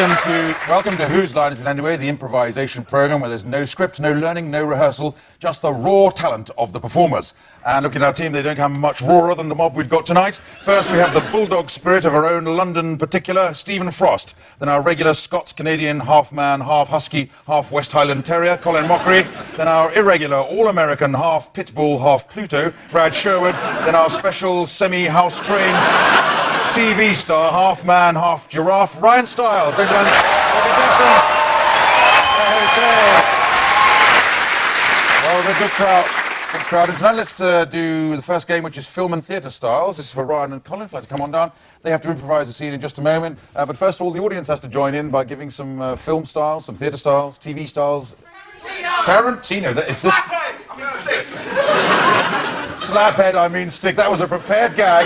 Welcome to Whose Line Is It Anyway, the improvisation program where there's no script, no learning, no rehearsal, just the raw talent of the performers. And looking at our team, they don't come much rawer than the mob we've got tonight. First, we have the bulldog spirit of our own London particular, Stephen Frost. Then our regular Scots-Canadian, half-man, half-husky, half-West Highland terrier, Colin Mockery. Then our irregular, all-American, half-pitbull, half-Pluto, Brad Sherwood. Then our special, semi-house-trained TV star, half man, half giraffe, Ryan Stiles. Okay. Well, the good crowd. Good crowd. And tonight let's do the first game, which is film and theatre styles. This is for Ryan and Colin. If you'd like to come on down. They have to improvise the scene in just a moment. But first of all, the audience has to join in by giving some film styles, some theatre styles, TV styles. Tarantino. Is this? Slaphead, I mean stick. That was a prepared gag.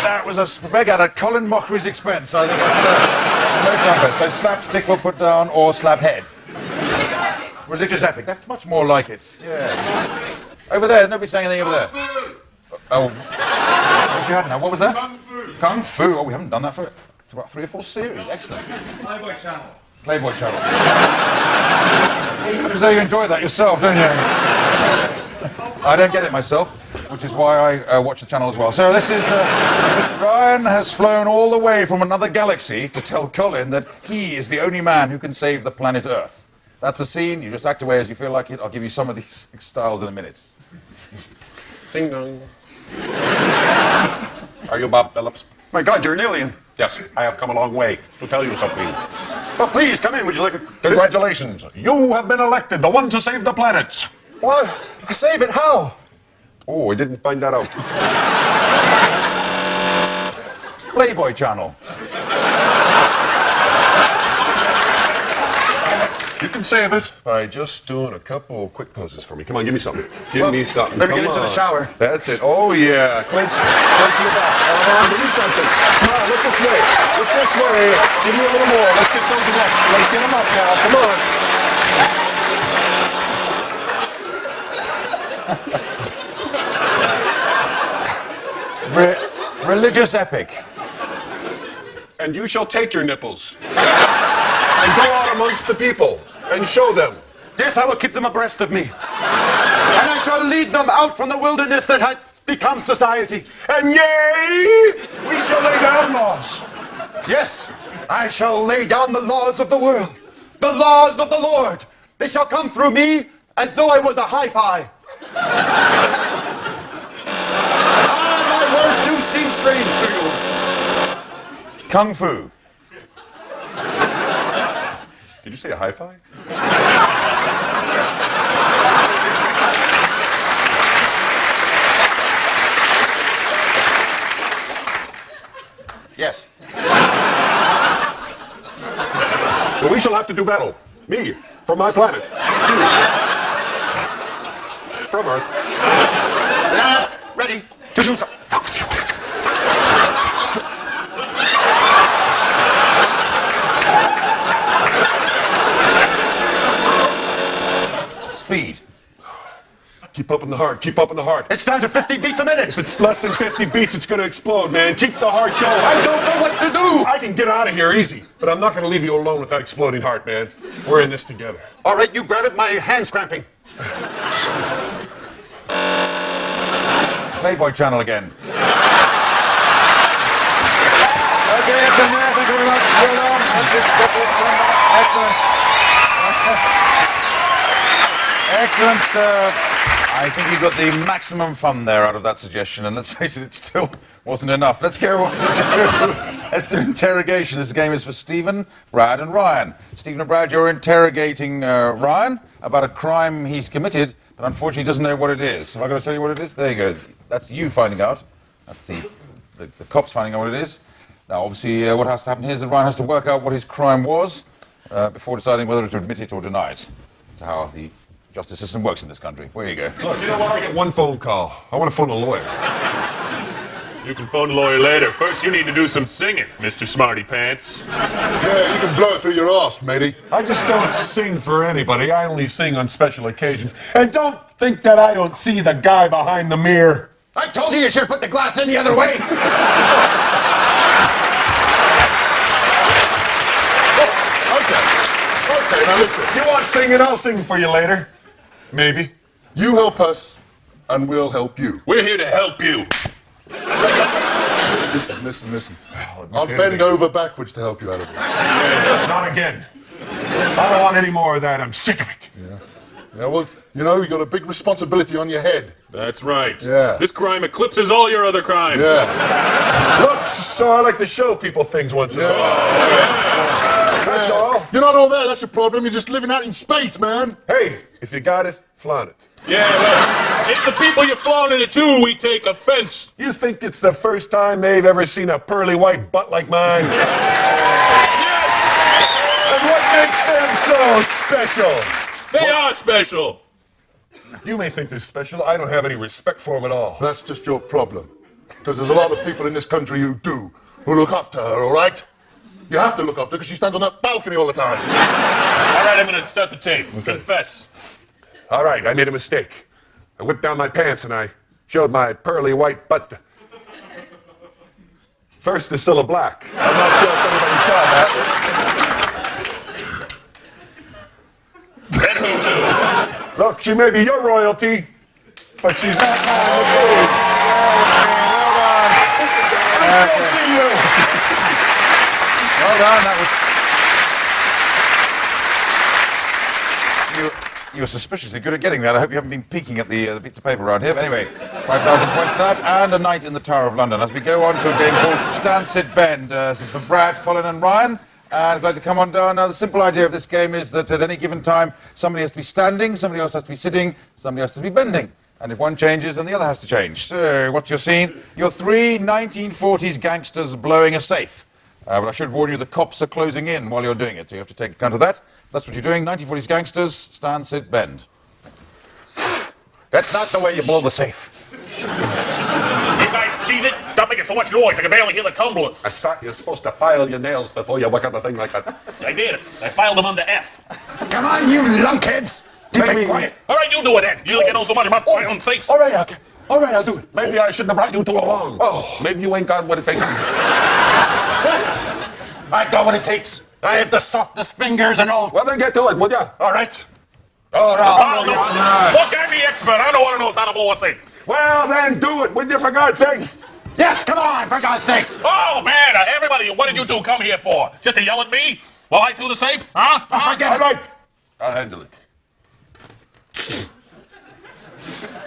That was a prepared gag at Colin Mockery's expense. I think that's most unfair. So slapstick we'll put down, or slaphead. Religious epic. That's much more like it. Yes. Over there. Nobody saying anything over there. Oh. What's you had now? What was that? Kung Fu. Kung Fu. Oh, we haven't done that for about 3 or 4 series. Excellent. Playboy Channel. Playboy Channel. You look as though you enjoy that yourself, don't you? I don't get it myself, which is why I watch the channel as well. So this is, Ryan has flown all the way from another galaxy to tell Colin that he is the only man who can save the planet Earth. That's the scene. You just act away as you feel like it. I'll give you some of these styles in a minute. Ding dong. Are you Bob Phillips? My God, you're an alien. Yes, I have come a long way to tell you something. Oh, please, come in. Would you like a... Congratulations. You have been elected the one to save the planet. What? Save it? How? Oh, I didn't find that out. Playboy Channel. You can save it by just doing a couple quick poses for me. Come on, give me something. Give me something. Let me get into the shower. That's it. Oh, yeah. Clench your back. Give me something. Smile. Look this way. Look this way. Give me a little more. Let's get those up. Let's get them up now. Come on. Religious epic. And you shall take your nipples and go out amongst the people and show them. Yes, I will keep them abreast of me. And I shall lead them out from the wilderness that has become society. And yea, we shall lay down laws. Yes, I shall lay down the laws of the world, the laws of the Lord. They shall come through me as though I was a hi-fi. My words do seem strange to you. Kung Fu. Did you say a hi-fi? Yes. Well, we shall have to do battle. Me, from my planet. You, from Earth. Ready to do so. Speed. Keep up in the heart. Keep up in the heart. It's down to 50 beats a minute. If it's less than 50 beats, it's going to explode, man. Keep the heart going. I don't know what to do. I can get out of here easy, but I'm not going to leave you alone with that exploding heart, man. We're in this together. All right, you grab it. My hand's cramping. Playboy Channel again. Okay, it's in there. Thank you very much. Well done. Excellent. Excellent. I think you got the maximum fun there out of that suggestion, and let's face it, it still wasn't enough. Let's go on to do. Let's do interrogation. This game is for Stephen, Brad, and Ryan. Stephen and Brad, you're interrogating Ryan about a crime he's committed, but unfortunately doesn't know what it is. Have I got to tell you what it is? There you go. That's you finding out. That's the cops finding out what it is. Now, obviously, what has to happen here is that Ryan has to work out what his crime was before deciding whether to admit it or deny it. That's how the justice system works in this country. Where you go? Look, you know what? I get one phone call. I want to phone a lawyer. You can phone a lawyer later. First, you need to do some singing, Mr. Smarty Pants. Yeah, you can blow it through your arse, matey. I just don't sing for anybody. I only sing on special occasions. And don't think that I don't see the guy behind the mirror. I told you should put the glass in the other way. want singing, I'll sing for you later. Maybe. You help us, and we'll help you. We're here to help you. Listen. I'll bend over backwards to help you out of this. Not again. I don't want any more of that. I'm sick of it. Yeah, well, you know, you got a big responsibility on your head. That's right. Yeah. This crime eclipses all your other crimes. Yeah. Look, so I like to show people things once in a while. That's all. You're not all there, that's your problem. You're just living out in space, man. Hey, if you got it, flaunt it. Yeah, well, it's the people you're flaunting it to we take offense. You think it's the first time they've ever seen a pearly white butt like mine? And what makes them so special? They are special. You may think they're special. I don't have any respect for them at all. That's just your problem. Because there's a lot of people in this country who do, who look up to her, all right? You have to look up to her because she stands on that balcony all the time. All right, I'm going to start the tape. Okay. Confess. All right, I made a mistake. I whipped down my pants and I showed my pearly white butt. First to Cilla Black. I'm not sure if anybody saw that. Then who too? Look, she may be your royalty, but she's not mine. Okay. I still see you. Well done, that was... You were suspiciously good at getting that. I hope you haven't been peeking at the bits of paper around here. But anyway, 5,000 points for that, and a night in the Tower of London. As we go on to a game called Stand, Sit, Bend. This is for Brad, Colin and Ryan. And I'd like to come on down. Now, the simple idea of this game is that at any given time, somebody has to be standing, somebody else has to be sitting, somebody else has to be bending. And if one changes, then the other has to change. So, what's your scene? You're three 1940s gangsters blowing a safe. But I should warn you, the cops are closing in while you're doing it, so you have to take account of that. That's what you're doing. 1940s gangsters, stand, sit, bend. That's not the way you blow the safe. You guys cheese it? Stop making so much noise. I can barely hear the tumblers. I thought you're supposed to file your nails before you work on a thing like that. I did. I filed them under F. Come on, you lunkheads. Keep it quiet. All right, you do it then. You like to know so much about filing safes. All right, okay. All right, I'll do it. Maybe I shouldn't have brought you two along. Oh. Maybe you ain't got what it takes. Yes. I got what it takes. I have the softest fingers and all. Well, then get to it, would ya? All right. Oh, Oh, no. no. Look, I'm the expert. I know what knows how to blow a safe. Well, then do it, would you, for God's sake? Yes, come on, for God's sakes. Oh, man. Everybody, what did you two come here for? Just to yell at me while I do the safe? Huh? Forget All it. right. I'll handle it.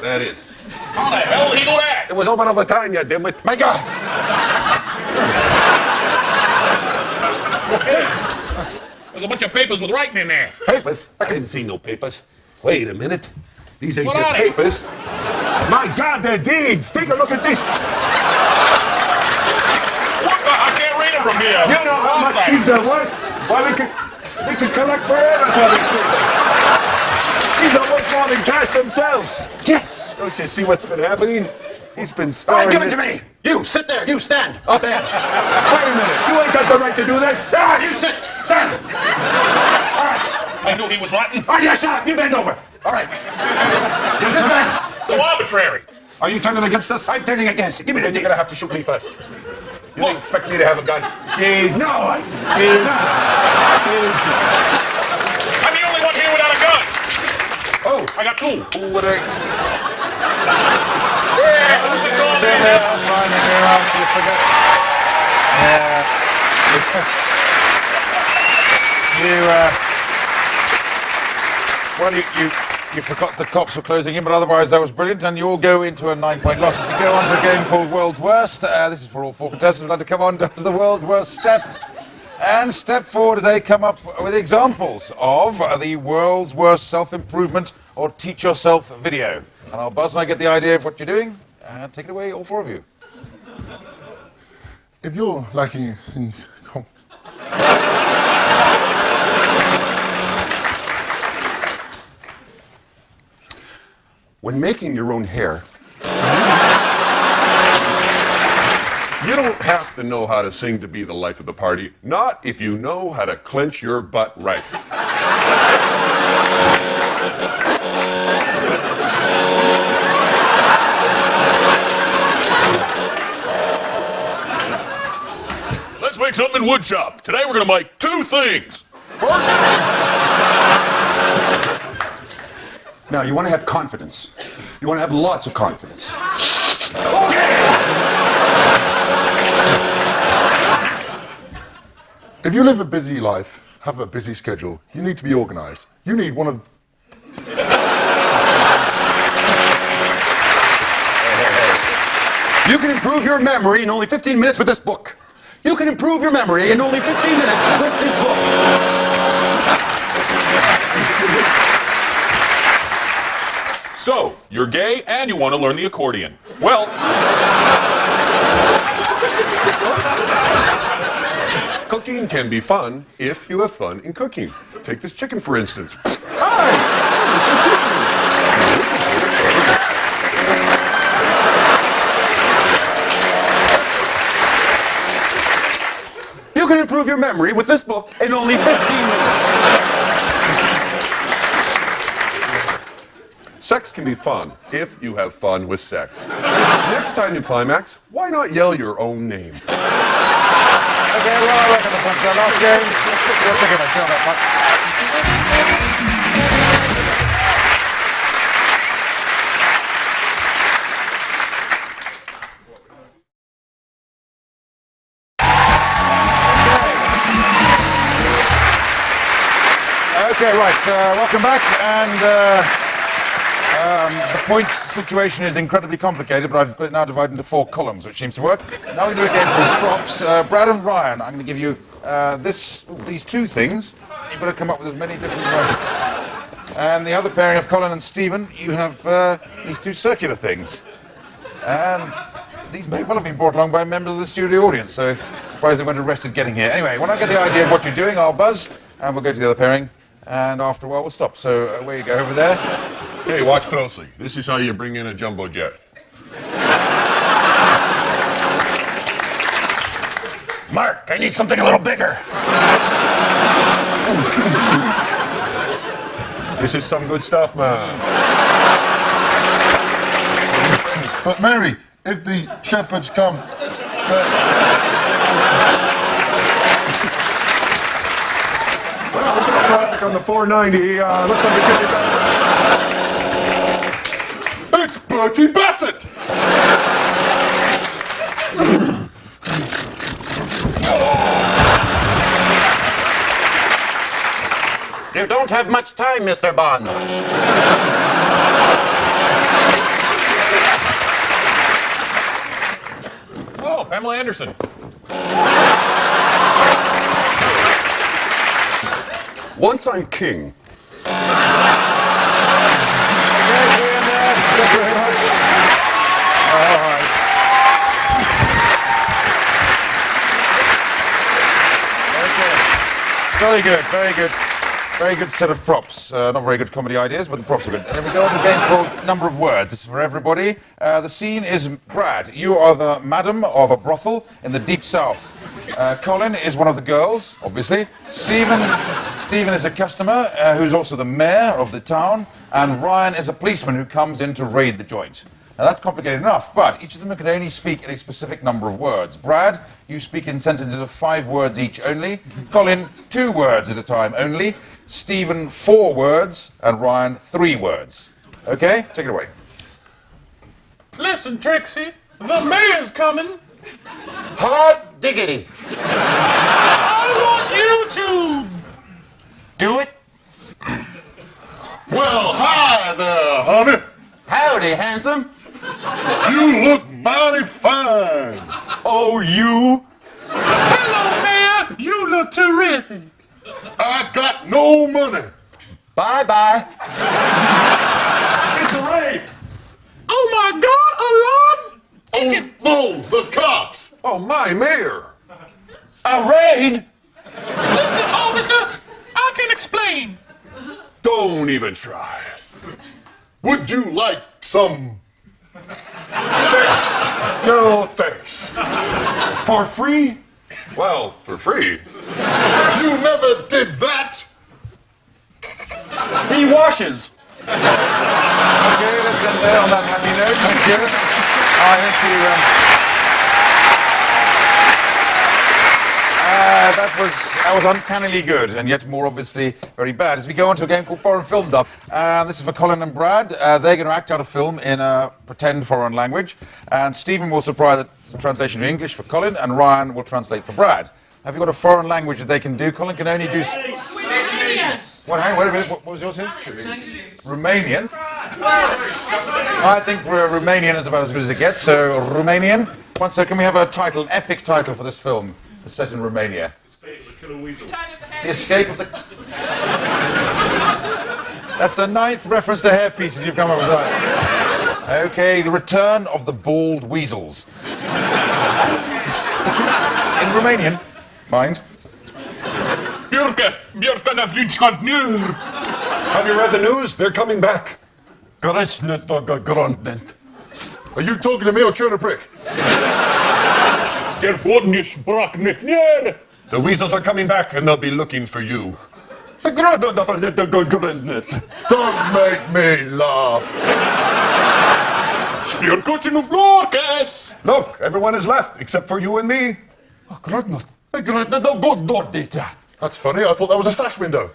That is. How the hell did he do that? It was open all the time, you dimwit. My God. There's a bunch of papers with writing in there. Papers? I didn't see no papers. Wait a minute. These ain't What just are they? papers. My God, they're deeds. Take a look at this. What the? I can't read it from here. You know how much these are worth? Why, we could collect forever for these papers. These are worth more than cash themselves. Yes. Don't you see what's been happening? He's been All storing right, give it this- to me. You, sit there. You stand. Up there. Wait a minute. You ain't got the right to do this. Ah, you sit. Stand. All right. I knew he was rotten. Oh, yes, sir. You bend over. All right. Just bend. So arbitrary. Are you turning against us? I'm turning against you. Give me the Then you're deed. gonna have to shoot me first. You didn't expect me to have a gun. Deed. No, I... I'm the only one here without a gun. Oh, I got two. who would I? Yeah, who's it called? That's fine, thank you very much. You forgot. You forgot the cops were closing in, but otherwise that was brilliant, and you all go into a 9-point loss. As we go on to a game called World's Worst. This is for all four contestants. We'd like to come on to the World's Worst step. And step forward as they come up with examples of the world's worst self-improvement or teach yourself video. And I'll buzz when I get the idea of what you're doing. And take it away, all four of you. If you're lacking in... When making your own hair, You don't have to know how to sing to be the life of the party. Not if you know how to clench your butt right. Let's make something in wood shop. Today we're gonna make two things. First, Now, you want to have confidence. You want to have lots of confidence. If you live a busy life, have a busy schedule, you need to be organized. You need one of... You can improve your memory in only 15 minutes with this book. You can improve your memory in only 15 minutes with this book. So, you're gay and you want to learn the accordion. Well, Cooking can be fun if you have fun in cooking. Take this chicken, for instance. You can improve your memory with this book in only 15 minutes. Sex can be fun if you have fun with sex. Next time you climax, why not yell your own name? Okay, well, I reckon the punch that last game. You're taking my shot, that punch. Okay, right, welcome back, and the points situation is incredibly complicated, but I've got it now divided into 4 columns, which seems to work. Now we do a game called Props. Brad and Ryan, I'm going to give you these 2 things. You've got to come up with as many different ones. And the other pairing of Colin and Stephen, you have these 2 circular things. And these may well have been brought along by members of the studio audience, so surprised they weren't arrested getting here. Anyway, when I get the idea of what you're doing, I'll buzz, and we'll go to the other pairing. And after a while, we'll stop. So away you go over there. Hey, watch closely. This is how you bring in a jumbo jet. Mark, I need something a little bigger. This is some good stuff, man. But Mary, if the shepherds come... Well, look at the traffic on the 490. Looks like it could be better. It's Bertie Bassett! You don't have much time, Mr. Bond. oh, Pamela Anderson. Once I'm king. Very good, very good. Very good set of props. Not very good comedy ideas, but the props are good. And we go on to a game called Number of Words. It's for everybody. The scene is Brad. You are the madam of a brothel in the deep south. Colin is one of the girls, obviously. Stephen is a customer who's also the mayor of the town. And Ryan is a policeman who comes in to raid the joint. Now that's complicated enough, but each of them can only speak in a specific number of words. Brad, you speak in sentences of 5 words each only. Colin, 2 words at a time only. Stephen, 4 words. And Ryan, 3 words. Okay? Take it away. Listen, Trixie, the mayor's coming. Hot diggity. I want you to Do it. Well, hi there, honey. Howdy, handsome. You look mighty fine. Oh, you. Hello, Mayor. You look terrific. I got no money. Bye-bye. It's a raid! Oh my God, alive? Oh, no, the cops. Oh, my mayor! A raid? Listen, officer, I can explain. Don't even try. Would you like some... Sex? No, thanks. For free? Well, for free. You never did that. He washes. Okay, let's end there on that happy note. Thank you. I think you... That was uncannily good, and yet more obviously very bad. As we go on to a game called Foreign Film Dub, this is for Colin and Brad. They're going to act out a film in a pretend foreign language, and Stephen will supply the translation to English for Colin, and Ryan will translate for Brad. Have you got a foreign language that they can do? Colin can only do. Wait a minute. What was yours here? Romanian. I think Romanian is about as good as it gets. So Romanian. One second. Can we have a title, epic title for this film? It's set in Romania. The Escape of the... That's the 9th reference to hair pieces you've come up with. Right. Okay, The Return of the Bald Weasels. In Romanian. Mind. Have you read the news? They're coming back. Are you talking to me or chewing a prick? The weasels are coming back and they'll be looking for you. Don't make me laugh. Look, everyone has left except for you and me. That's funny, I thought that was a sash window.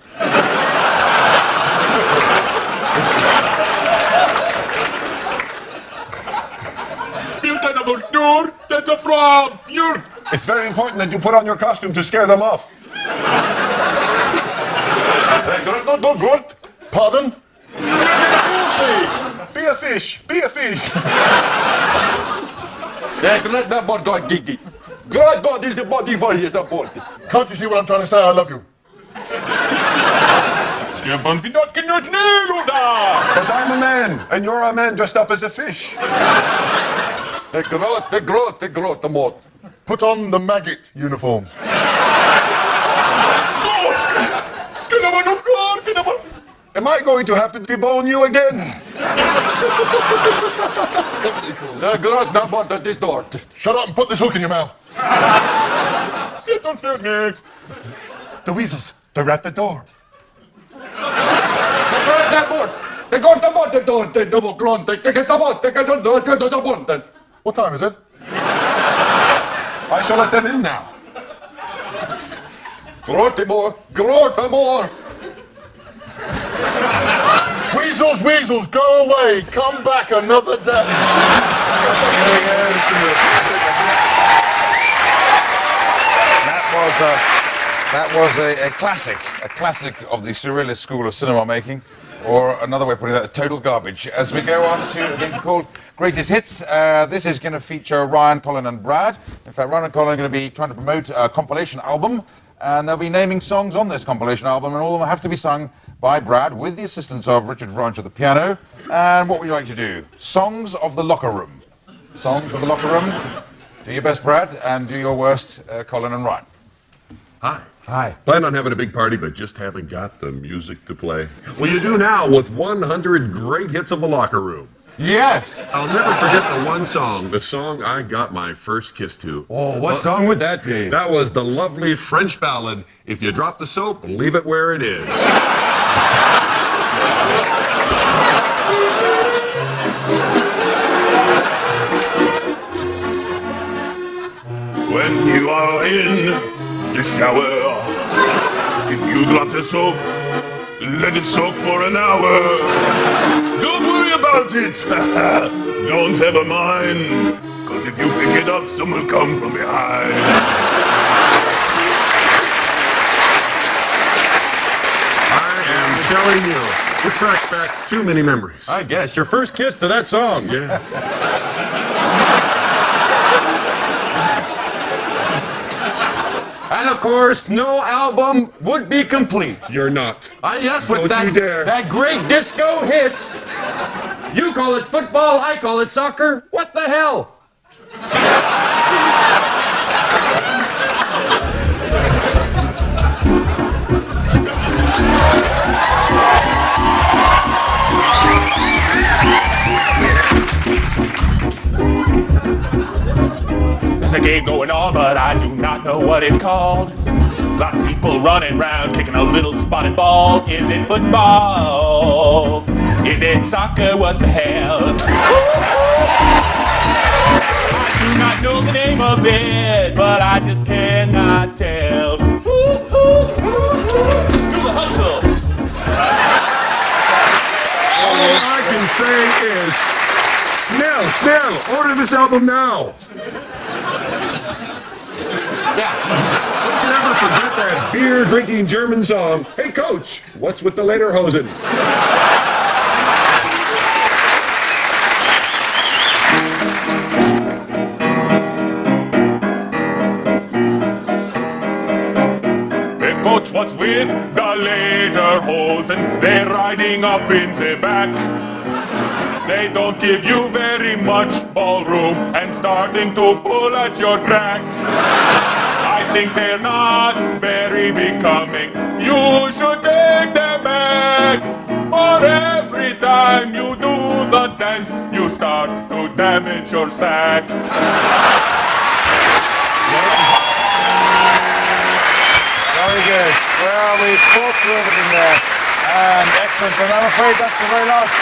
It's very important that you put on your costume to scare them off. Pardon? Be a fish. Be a fish. God is a body for his body. Can't you see what I'm trying to say? I love you. But I'm a man, and you're a man dressed up as a fish. Put on the maggot uniform. Am I going to have to debone you again? Shut up and put this hook in your mouth. The weasels, they're at the door. What time is it? I shall let them in now. More. Weasels, go away. Come back another day. That was a classic of the surrealist school of cinema making, or another way of putting that, total garbage. As we go on to a game called Greatest Hits, this is going to feature Ryan, Colin and Brad. In fact, Ryan and Colin are going to be trying to promote a compilation album, and they'll be naming songs on this compilation album, and all of them have to be sung by Brad with the assistance of Richard Vranch at the piano. And what would you like to do? Songs of the Locker Room. Songs of the Locker Room. Do your best, Brad, and do your worst, Colin and Ryan. Hi. Hi. Plan on having a big party, but just haven't got the music to play. Well, you do now with 100 great hits of the Locker Room. Yes. I'll never forget the one song, the song I got my first kiss to. Oh, what song would that be? That was the lovely French ballad, If You Drop the Soap, Leave It Where It Is. When you are in the shower, if you drop the soap, let it soak for an hour. Don't worry about it. Don't ever mind, cause if you pick it up, someone will come from behind. I am telling you, this brings back too many memories. I guess your first kiss to that song. Yes. And of course, no album would be complete. You're not. Yes, with Don't you dare. that great disco hit. You call it football, I call it soccer. What the hell? There's a game going on, but I do not know what it's called. A lot of people running around kicking a little spotted ball. Is it football? Is it soccer? What the hell? I do not know the name of it, but I just cannot tell. Ooh, ooh, ooh, ooh. Do the hustle. All I can say is, Snell, order this album now. Who can ever forget that beer-drinking German song, Hey Coach, what's with the lederhosen? Hey coach, what's with the lederhosen? They're riding up in the back. They don't give you very much ballroom and starting to pull at your crack. I think they're not very becoming. You should take them back. For every time you do the dance, you start to damage your sack. Very good. Well, we've fought through everything there. And excellent. And I'm afraid that's the very last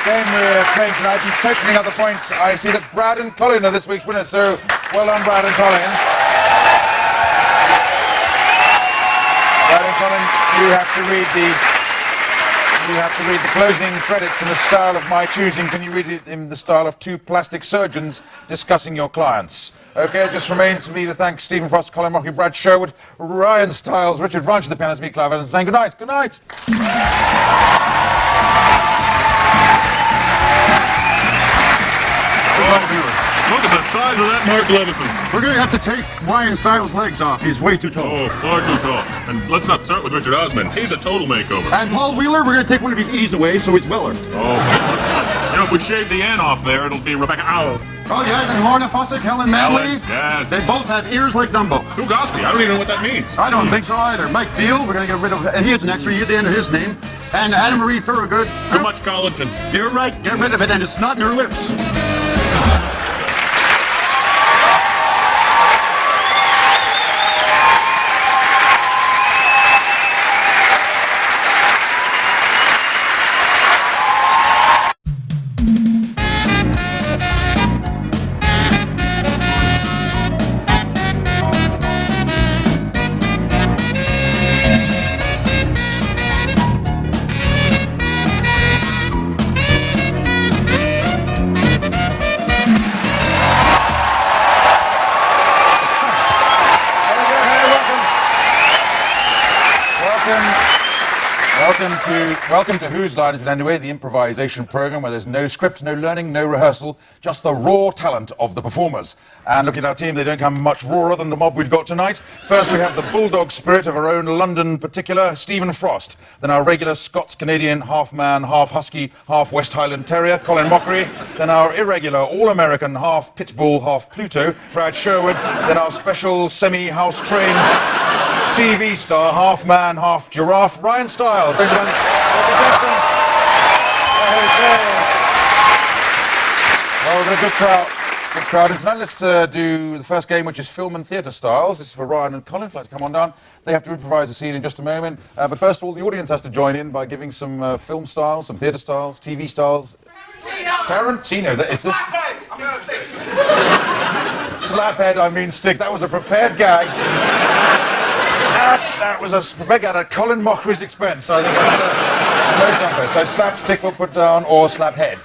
game we're playing tonight. And totaling up the points, I see that Brad and Colin are this week's winners. So well done, Brad and Colin. Brad and Colin, you have to read the closing credits in the style of my choosing. Can you read it in the style of two plastic surgeons discussing your clients? Okay, it just remains for me to thank Stephen Frost, Colin Mockery, Brad Sherwood, Ryan Stiles, Richard Branch, the pianist, me, Clive Evans, saying good night. Good night. Look at the size of that Mark Levison. We're gonna have to take Ryan Stiles' legs off. He's way too tall. Oh, far too tall. And let's not start with Richard Osman. He's a total makeover. And Paul Wheeler, we're gonna take one of his E's away, so he's Weller. Oh, you know, if we shave the N off there, it'll be Rebecca Owl. Oh yeah, and Lorna Fossick, Helen Manley. Yes. They both have ears like Dumbo. Sue Gosby, I don't even know what that means. I don't think so either. Mike Beale, we're gonna get rid of, and he has an extra E at the end of his name. And Anna Marie Thorogood. Too much collagen. You're right, get rid of it, and it's not in her lips. Welcome to Whose Line Is It Anyway, the improvisation program where there's no script, no learning, no rehearsal, just the raw talent of the performers. And look at our team, they don't come much rawer than the mob we've got tonight. First we have the bulldog spirit of our own London particular, Stephen Frost. Then our regular Scots-Canadian, half man, half husky, half West Highland terrier, Colin Mockery. Then our irregular, all-American, half pitbull, half Pluto, Brad Sherwood. Then our special semi-house trained TV star, half man, half giraffe, Ryan Stiles. Ladies and gentlemen, the contestants. Oh, we've got a good crowd. Good crowd. And tonight let's do the first game, which is film and theatre styles. This is for Ryan and Colin. If you'd like to come on down. They have to improvise a scene in just a moment. But first of all, the audience has to join in by giving some film styles, some theatre styles, TV styles. Tarantino. That is this. Slaphead, I mean stick. That was a prepared gag. That was a prepared gag at Colin Mockery's expense. I think that's most unfair. So slapstick will put down or slap head.